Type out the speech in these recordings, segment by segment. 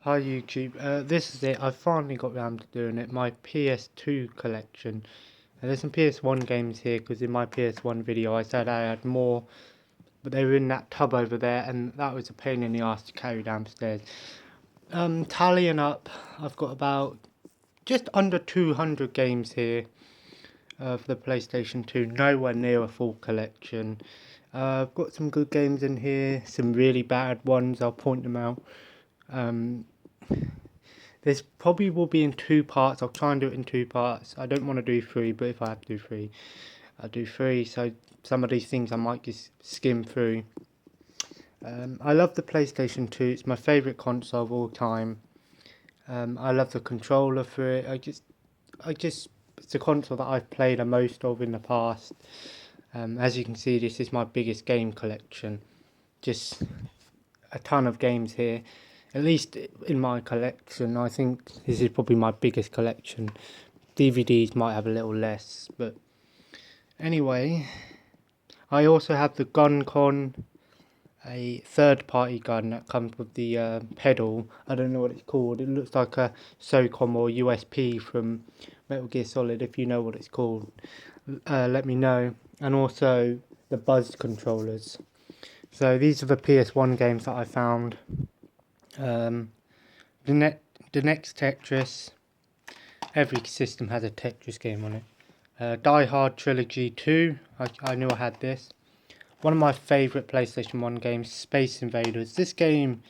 Hi YouTube, this is it. I finally got around to doing it. My PS2 collection. There's some PS1 games here because in my PS1 video I said I had more, but they were in that tub over there, and that was a pain in the ass to carry downstairs. Tallying up, I've got about just under 200 games here for the PlayStation 2. Nowhere near a full collection. I've got some good games in here, some really bad ones. I'll point them out. This probably will be in two parts. I'll try and do it in two parts. I don't want to do three, but if I have to do three, I'll do three. So some of these things I might just skim through. I love the PlayStation 2. It's my favourite console of all time. I love the controller for it. It's a console that I've played the most of in the past. As you can see, this is my biggest game collection. Just a ton of games here. At least in my collection, I think this is probably my biggest collection. DVDs might have a little less, but anyway, I also have the GunCon, a third-party gun that comes with the pedal. I don't know what it's called. It looks like a SOCOM or USP from Metal Gear Solid. If you know what it's called, let me know. And also the Buzz controllers. So these are the PS1 games that I found. The next Tetris. Every system has a Tetris game on it. Die Hard Trilogy 2. I knew I had this. One of my favourite PlayStation 1 games, Space Invaders. This game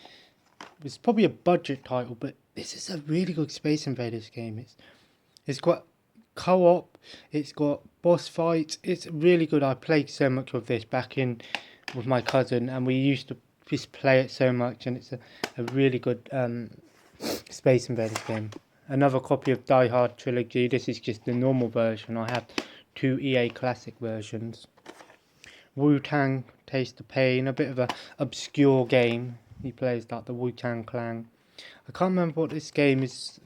was probably a budget title, but this is a really good Space Invaders game. It's got co-op, it's got boss fights. It's really good. I played so much of this back in with my cousin, and we used to just play it so much, and it's a really good Space Invaders game. Another copy of Die Hard Trilogy. This is just the normal version. I have two EA Classic versions. Wu-Tang Taste of Pain, a bit of a obscure game. He plays like the Wu-Tang Clan. I can't remember what this game is.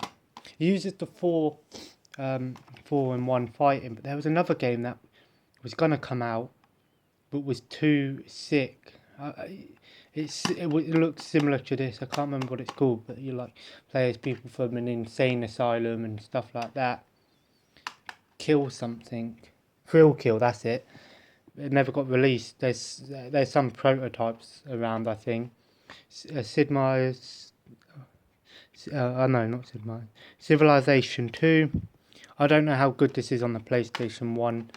It uses the 4-in-1 fighting, but there was another game that was gonna come out, but was too sick. It looks similar to this. I can't remember what it's called, but you like play as people from an insane asylum and stuff like that. Kill something, Thrill Kill. That's it. It never got released. There's some prototypes around. I think Sid Meier's. No, not Sid Meier. Civilization 2. I don't know how good this is on the PlayStation 1.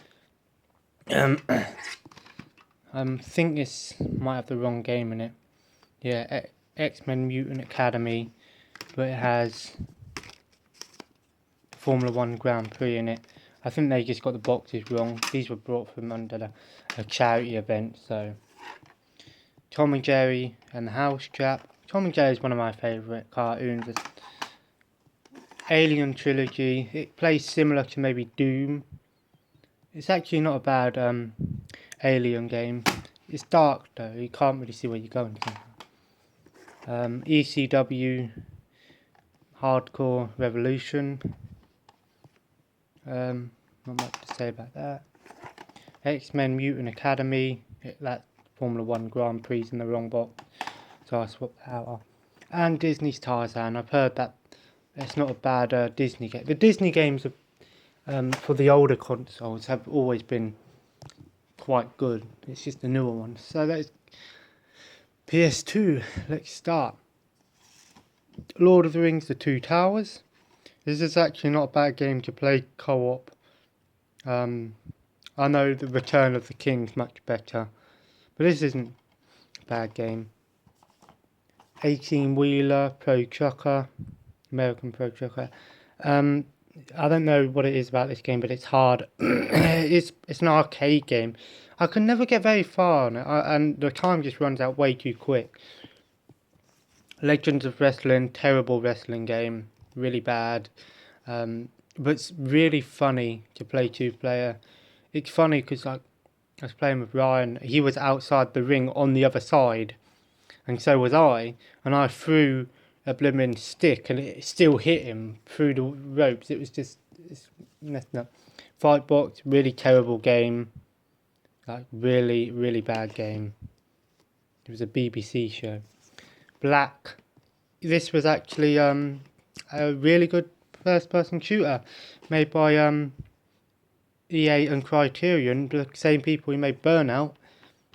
I think this might have the wrong game in it. Yeah, X-Men Mutant Academy, but it has Formula 1 Grand Prix in it. I think they just got the boxes wrong. These were brought from under a charity event, so. Tom and Jerry and the House Trap. Tom and Jerry is one of my favourite cartoons. It's Alien Trilogy. It plays similar to maybe Doom. It's actually not a bad Alien game. It's dark though. You can't really see where you're going. ECW Hardcore Revolution. Not much to say about that. X-Men Mutant Academy. That Formula 1 Grand Prix in the wrong box, so I swapped that out. And Disney's Tarzan. I've heard that it's not a bad Disney game. The Disney games for the older consoles have always been quite good. It's just the newer ones. So that's PS2. Let's start. Lord of the Rings: The Two Towers. This is actually not a bad game to play co-op. I know the Return of the King is much better, but this isn't a bad game. 18-wheeler, Pro Trucker, American Pro Trucker. I don't know what it is about this game, but it's hard. It's an arcade game. I can never get very far on it, and the time just runs out way too quick. Legends of Wrestling, terrible wrestling game, really bad. But it's really funny to play two-player. It's funny because I was playing with Ryan. He was outside the ring on the other side, and so was I. And I threw a blooming stick, and it still hit him through the ropes. It was just messing up. Fightbox, really terrible game. Like really, really bad game. It was a BBC show. Black this was actually a really good first-person shooter made by EA and Criterion, the same people who made Burnout,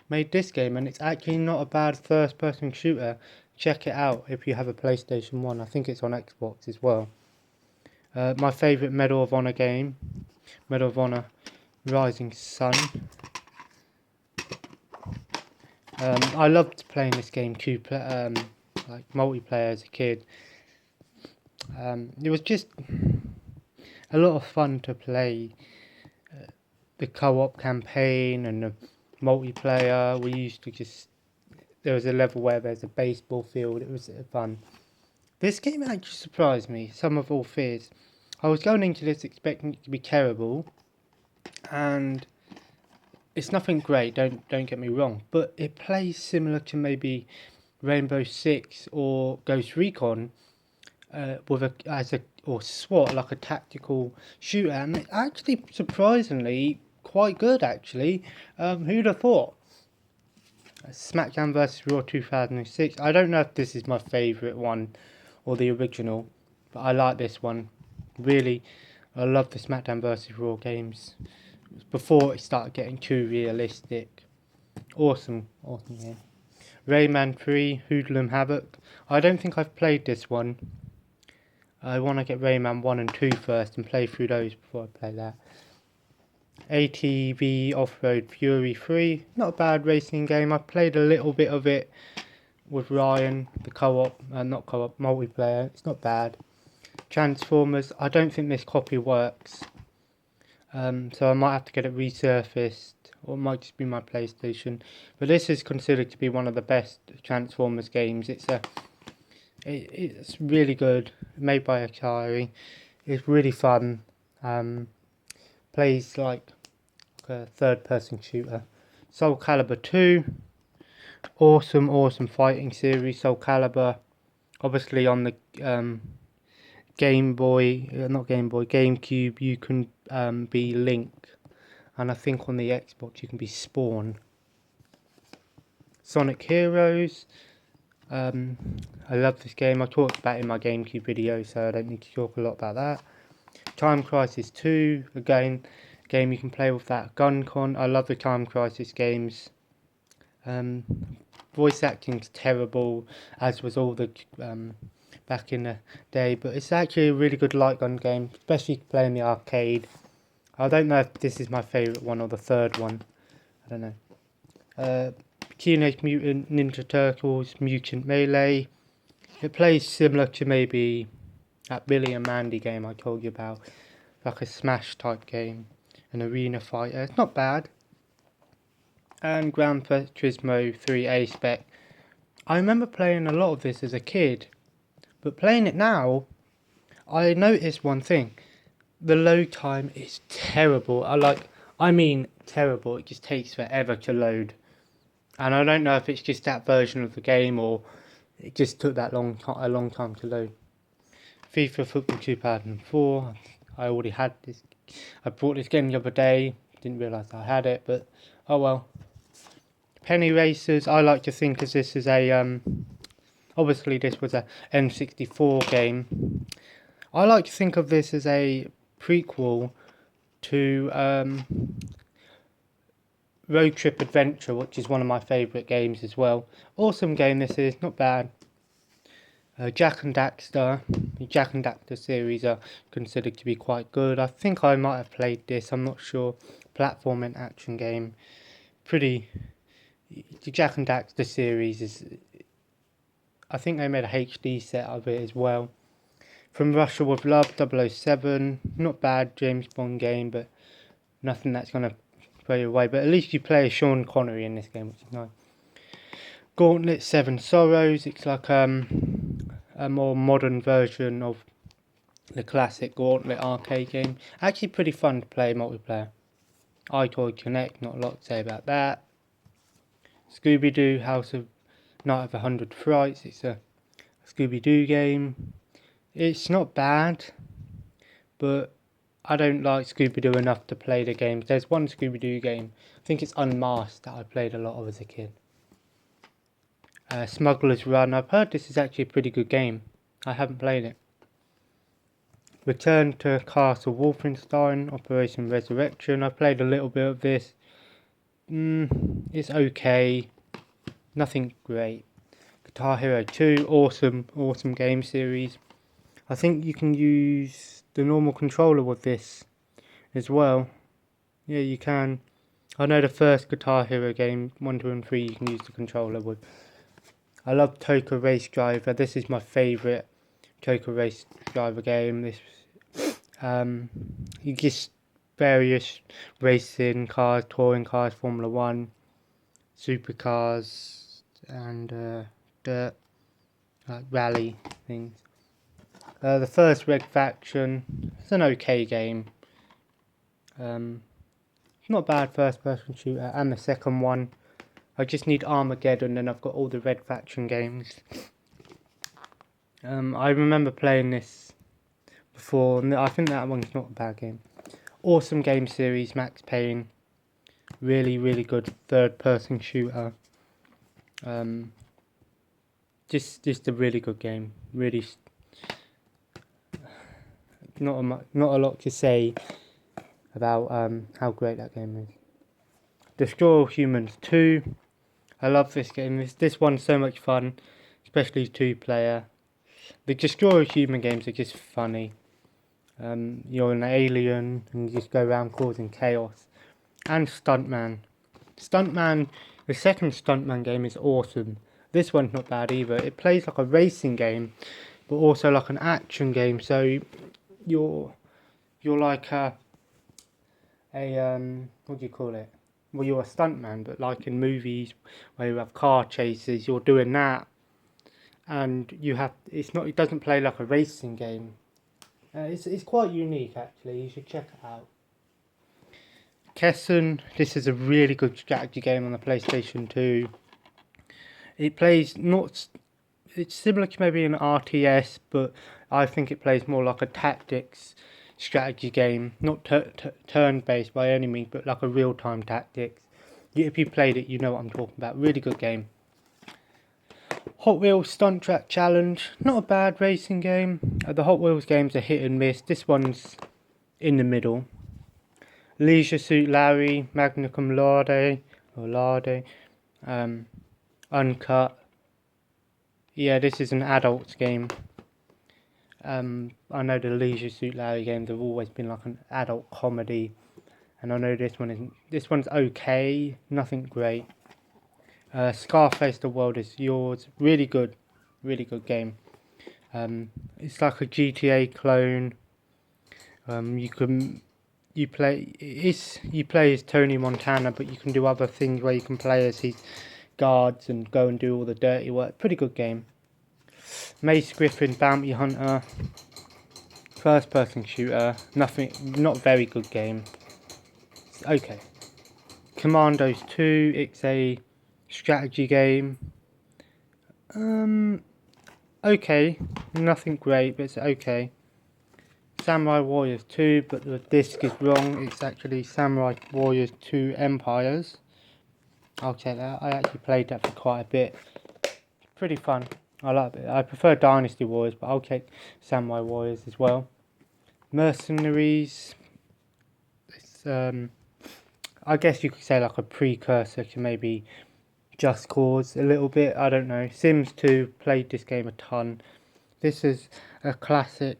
made this game, and it's actually not a bad first-person shooter. Check it out if you have a PlayStation 1. I think it's on Xbox as well. My favourite Medal of Honor game, Medal of Honor Rising Sun. I loved playing this game like multiplayer as a kid. It was just a lot of fun to play. The co-op campaign and the multiplayer. We used to there was a level where there's a baseball field. It was fun. This game actually surprised me, some of all fears. I was going into this expecting it to be terrible, and it's nothing great, don't get me wrong, but it plays similar to maybe Rainbow Six or Ghost Recon, or SWAT, like a tactical shooter, and it's actually surprisingly quite good actually. Who'd have thought? SmackDown vs Raw 2006. I don't know if this is my favourite one or the original, but I like this one. Really, I love the SmackDown vs Raw games. Before it started getting too realistic. Awesome game. Rayman 3, Hoodlum Havoc. I don't think I've played this one. I want to get Rayman 1 and 2 first and play through those before I play that. ATV Off-Road Fury 3. Not a bad racing game. I played a little bit of it with Ryan, the co-op, not co-op, multiplayer. It's not bad. Transformers. I don't think this copy works. So I might have to get it resurfaced, or it might just be my PlayStation. But this is considered to be one of the best Transformers games. It's really good, made by Atari. It's really fun. Plays like a third-person shooter. Soul Calibur 2, awesome fighting series. Soul Calibur, obviously on the GameCube, you can be Link, and I think on the Xbox you can be Spawn. Sonic Heroes, I love this game. I talked about it in my GameCube video, so I don't need to talk a lot about that. Time Crisis 2, again, game you can play with that GunCon. I love the Time Crisis games. Voice acting's terrible, as was all the back in the day, but it's actually a really good light gun game, especially playing the arcade. I don't know if this is my favourite one or the third one. I don't know. Teenage Mutant Ninja Turtles Mutant Melee. It plays similar to maybe that Billy and Mandy game I told you about, like a Smash type game, an arena fighter. It's not bad. And Gran Turismo 3 A-Spec. I remember playing a lot of this as a kid, but playing it now, I noticed one thing. The load time is terrible. I mean terrible. It just takes forever to load. And I don't know if it's just that version of the game or it just took a long time to load. FIFA Football 2004. I already had this. I bought this game the other day. Didn't realise I had it, but oh well. Penny Racers. I like to think of this as a obviously this was a N64 game. I like to think of this as a prequel to Road Trip Adventure, which is one of my favourite games as well. Awesome game this is, not bad. Jack and Daxter. The Jack and Daxter series are considered to be quite good. I think I might have played this, I'm not sure. Platform and action game. The Jack and Daxter series is... I think they made a HD set of it as well. From Russia with Love, 007. Not bad James Bond game, but nothing that's going to throw you away. But at least you play Sean Connery in this game, which is nice. Gauntlet 7 Sorrows. It's like a more modern version of the classic Gauntlet arcade game. Actually pretty fun to play multiplayer. iToy Connect, not a lot to say about that. Scooby-Doo Night of 100 Frights. It's a Scooby-Doo game. It's not bad, but I don't like Scooby-Doo enough to play the games. There's one Scooby-Doo game, I think it's Unmasked, that I played a lot of as a kid. Smuggler's Run. I've heard this is actually a pretty good game. I haven't played it. Return to Castle Wolfenstein, Operation Resurrection. I've played a little bit of this. It's okay. Nothing great. Guitar Hero 2, awesome game series. I think you can use the normal controller with this as well. Yeah, you can. I know the first Guitar Hero game, 1, 2 and 3, you can use the controller with. I love Toka Race Driver. This is my favourite Toka Race Driver game. This, you get various racing cars, touring cars, Formula 1, supercars, and dirt, rally things. The first Red Faction, it's an okay game. Not bad first person shooter. And the second one, I just need Armageddon and I've got all the Red Faction games. I remember playing this before, and I think that one's not a bad game. Awesome game series, Max Payne. Really good third person shooter. Just a really good game. Really, not a lot to say about how great that game is. Destroy All Humans 2. I love this game. This one's so much fun, especially 2-player. The Destroy All Human games are just funny. You're an alien and you just go around causing chaos. And Stuntman. The second Stuntman game is awesome. This one's not bad either. It plays like a racing game, but also like an action game. So you're like what do you call it? Well, you're a stuntman, but like in movies where you have car chases, you're doing that, and it doesn't play like a racing game. It's quite unique actually. You should check it out. Kessen. This is a really good strategy game on the PlayStation 2. It's similar to maybe an RTS, but I think it plays more like a tactics strategy game, not turn-based by any means, but like a real-time tactics. If you played it, you know what I'm talking about. Really good game. Hot Wheels Stunt Track Challenge, not a bad racing game. The Hot Wheels games are hit and miss. This one's in the middle. Leisure Suit Larry, Magna Cum Laude, Uncut. Yeah, this is an adults game. I know the Leisure Suit Larry games have always been like an adult comedy, and I know this one isn't. This one's okay, nothing great. Scarface The World Is Yours, really good game. It's like a GTA clone. You play as Tony Montana, but you can do other things where you can play as his guards and go and do all the dirty work. Pretty good game. Mace Griffin Bounty Hunter, first person shooter, not very good game. Okay. Commandos 2, it's a strategy game. Okay, nothing great, but it's okay. Samurai Warriors 2, but the disc is wrong. It's actually Samurai Warriors 2 Empires. I'll check that. I actually played that for quite a bit. Pretty fun. I like it. I prefer Dynasty Warriors, but I'll take Samurai Warriors as well. Mercenaries. It's I guess you could say like a precursor to maybe Just Cause a little bit. I don't know. Sims 2, played this game a ton. This is a classic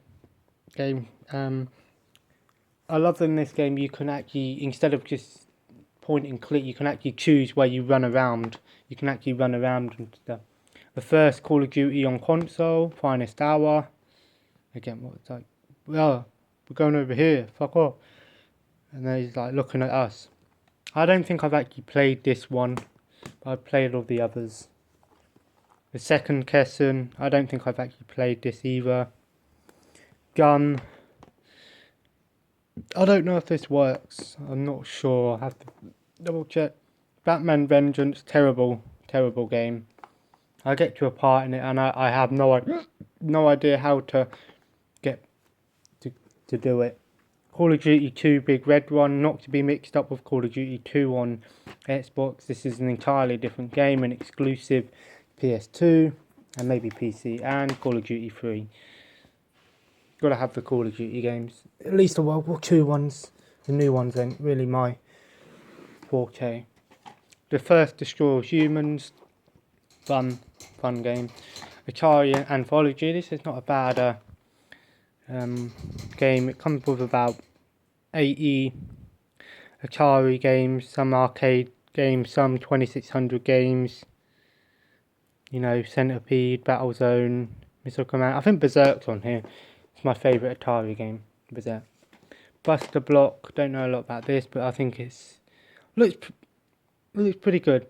game. I love that in this game you can actually, instead of just point and click, you can actually choose where you run around. You can actually run around and stuff. The first Call of Duty on console, Finest Hour. Again, what it's like, well, we're going over here, fuck off. And then he's like looking at us. I don't think I've actually played this one, but I've played all the others. The second Kessen, I don't think I've actually played this either. Gun. I don't know if this works. I'm not sure. I have to double check. Batman Vengeance, terrible game. I get to a part in it and I have no idea how to get to do it. Call of Duty 2 Big Red One, not to be mixed up with Call of Duty 2 on Xbox. This is an entirely different game, an exclusive ps2 and maybe PC, and Call of Duty 3. Gotta have the Call of Duty games, at least the World War II ones. The new ones ain't really my forte. The first Destroy All Humans, fun game. Atari Anthology, this is not a bad game. It comes with about 80 Atari games, some arcade games, some 2600 games. You know, Centipede, Battlezone, Missile Command. I think Berserk's on here. It's my favourite Atari game, Berserk. Buster Block, don't know a lot about this, but I think it's looks pretty good.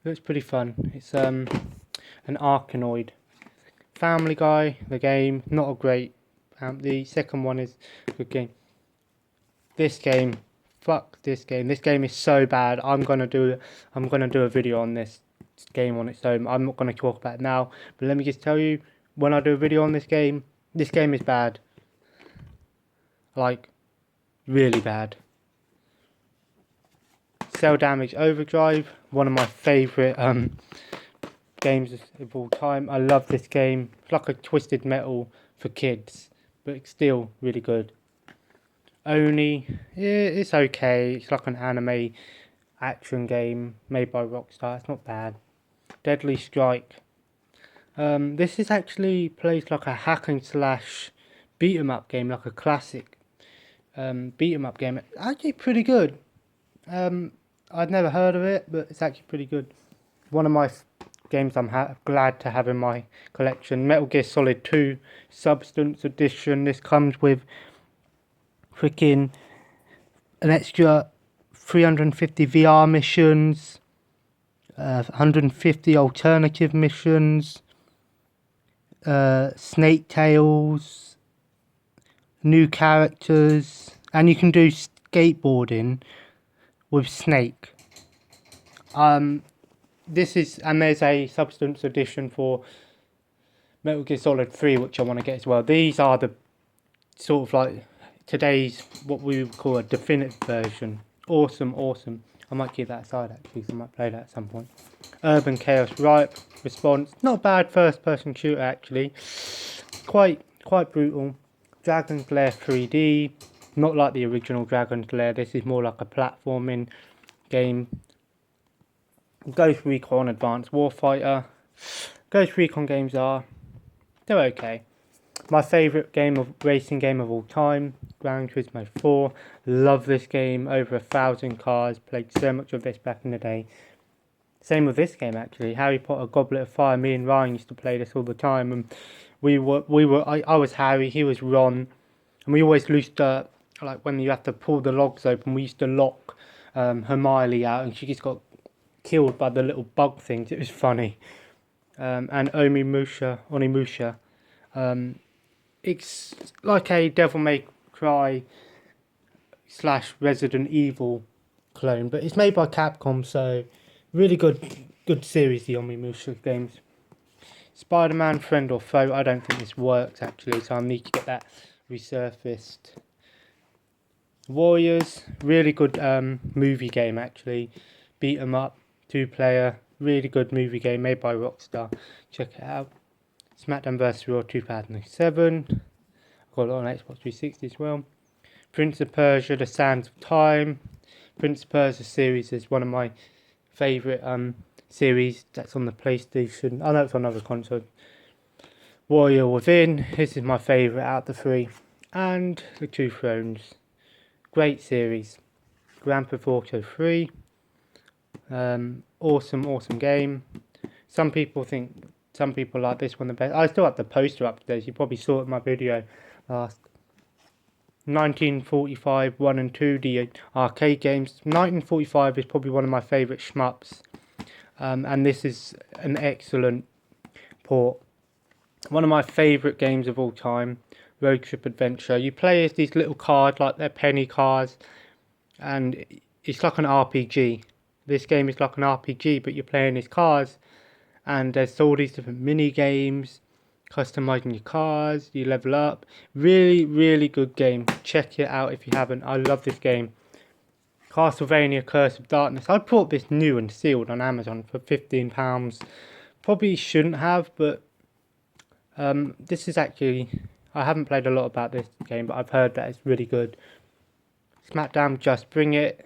Looks pretty fun. It's an Arkanoid. Family Guy, the game, not a great. The second one is a good game. This game, fuck this game. This game is so bad. I'm gonna do a video on this game on its own. I'm not gonna talk about it now, but let me just tell you, when I do a video on this game is bad. Like, really bad. Cell Damage Overdrive, one of my favourite games of all time. I love this game. It's like a Twisted Metal for kids, but it's still really good. Oni, yeah, it's okay. It's like an anime action game made by Rockstar. It's not bad. Deadly Strike. This is actually plays like a hack and slash beat 'em up game, like a classic beat 'em up game. It's actually pretty good. I'd never heard of it, but it's actually pretty good. One of my games I'm glad to have in my collection. Metal Gear Solid 2 Substance Edition. This comes with freaking an extra 350 VR missions, 150 alternative missions, Snake Tales, new characters, and you can do skateboarding with Snake. There's a Substance Edition for Metal Gear Solid 3, which I want to get as well. These are the sort of like today's, what we would call a definitive version. Awesome. I might keep that aside actually, so I might play that at some point. Urban Chaos Ripe Response, not a bad first person shooter actually. Quite brutal. Dragon's Lair 3D, not like the original Dragon's Lair. This is more like a platforming game. Ghost Recon Advanced Warfighter. Ghost Recon games they're okay. My favourite racing game of all time, Gran Turismo 4. Love this game, over 1,000 cars, played so much of this back in the day. Same with this game actually, Harry Potter Goblet of Fire. Me and Ryan used to play this all the time, and I was Harry, he was Ron, and we always used to, like when you have to pull the logs open, we used to lock Hermione out, and she just got killed by the little bug things. It was funny. And Onimusha. It's like a Devil May Cry / Resident Evil clone, but it's made by Capcom, so really good series, the Onimusha games. Spider-Man Friend or Foe, I don't think this works actually, so I need to get that resurfaced. Warriors, really good movie game actually. Beat 'em up, 2-player, really good movie game made by Rockstar. Check it out. SmackDown vs Raw 2007. I've got it on Xbox 360 as well. Prince of Persia: The Sands of Time. Prince of Persia series is one of my favourite series. That's on the PlayStation. I know it's on other consoles. Warrior Within. This is my favourite out of the three. And The Two Thrones. Great series. Grand Theft Auto 3. Awesome game. Some people like this one the best. I still have the poster up today. You probably saw it in my video last. 1945 1 and 2, the arcade games. 1945 is probably one of my favourite shmups, and this is an excellent port. One of my favourite games of all time, Road Trip Adventure. You play as these little cards, like they're penny cards, and it's like an RPG. This game is like an RPG, but you're playing as cars, and there's all these different mini games, customizing your cars, you level up. Really good game. Check it out if you haven't. I love this game. Castlevania Curse of Darkness. I bought this new and sealed on Amazon for £15. Probably shouldn't have, but this is actually, I haven't played a lot about this game, but I've heard that it's really good. SmackDown Just Bring It.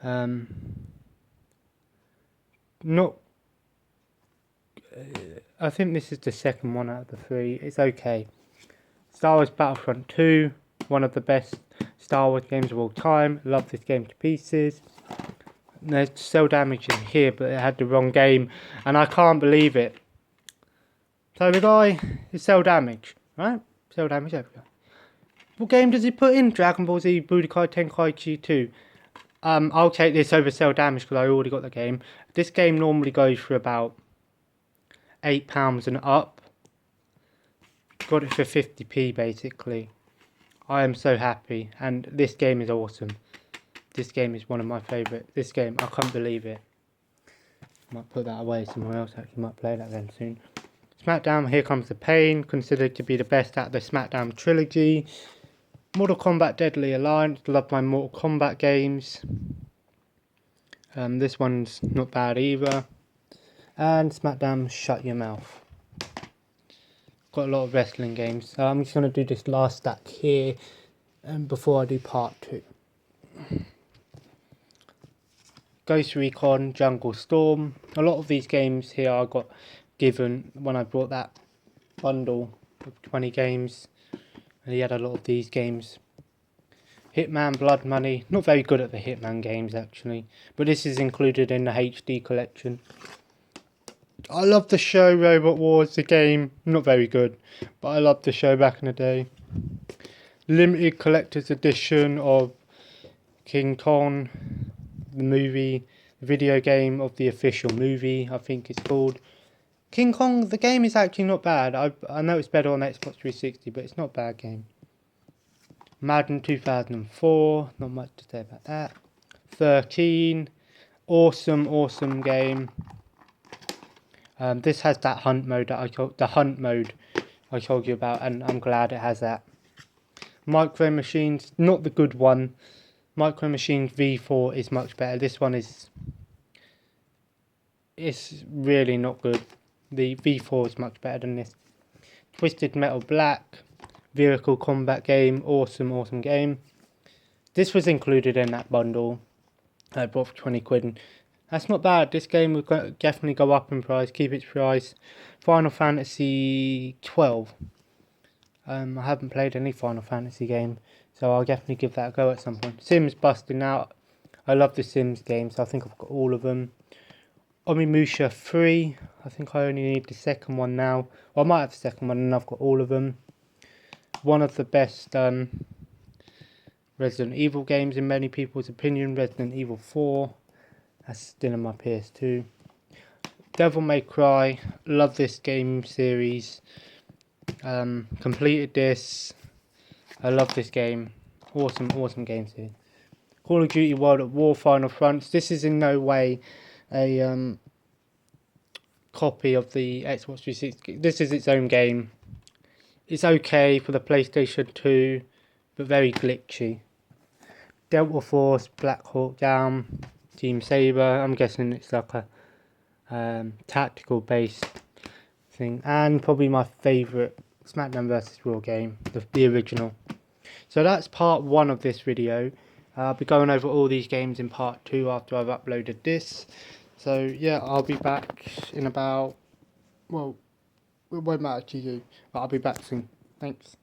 Not. I think this is the second one out of the 3. It's okay. Star Wars Battlefront 2, one of the best Star Wars games of all time. Love this game to pieces. There's cell damage in here, but it had the wrong game, and I can't believe it. So the guy is cell damage, right? Cell damage, there we go. What game does he put in? Dragon Ball Z Budokai Tenkaichi 2. I'll take this over cell damage because I already got the game. This game normally goes for about £8 and up. Got it for 50p basically. I am so happy, and this game is awesome. This game is one of my favourite. This game, I can't believe it. Might put that away somewhere else. Actually, might play that then soon. SmackDown, Here Comes the Pain, considered to be the best out of the SmackDown trilogy. Mortal Kombat Deadly Alliance, love my Mortal Kombat games. This one's not bad either. And SmackDown, Shut Your Mouth. Got a lot of wrestling games. So I'm just going to do this last stack here before I do part 2. Ghost Recon, Jungle Storm. A lot of these games here I got given when I bought that bundle of 20 games. And he had a lot of these games. Hitman Blood Money. Not very good at the Hitman games actually. But this is included in the HD collection. I love the show Robot Wars, the game. Not very good. But I loved the show back in the day. Limited Collector's Edition of King Kong. The movie. The video game of the official movie, I think it's called. King Kong, the game is actually not bad. I know it's better on Xbox 360, but it's not a bad game. Madden 2004, not much to say about that. 13, awesome game. This has that hunt mode that I told you about, and I'm glad it has that. Micro Machines, not the good one. Micro Machines V4 is much better. This one is, it's really not good. The V4 is much better than this. Twisted Metal Black, vehicle combat game, awesome game. This was included in that bundle. I bought for 20 quid. And that's not bad. This game will definitely go up in price, keep its price. Final Fantasy 12. I haven't played any Final Fantasy game, so I'll definitely give that a go at some point. Sims busting out. I love the Sims games. I think I've got all of them. Onimusha 3. I think I only need the second one now. Well, I might have the second one and I've got all of them. One of the best Resident Evil games in many people's opinion. Resident Evil 4. That's still in my PS2. Devil May Cry. Love this game series. Completed this. I love this game. Awesome game series. Call of Duty World at War Final Fronts. This is in no way a copy of the Xbox 360. This is its own game. It's okay for the PlayStation 2, but very glitchy. Delta Force, Black Hawk Down, Team Saber. I'm guessing it's like a tactical based thing. And probably my favourite, SmackDown vs Raw game, the original. So that's part 1 of this video. I'll be going over all these games in part 2 after I've uploaded this. So yeah, I'll be back in about, well, it won't matter to you, but I'll be back soon. Thanks.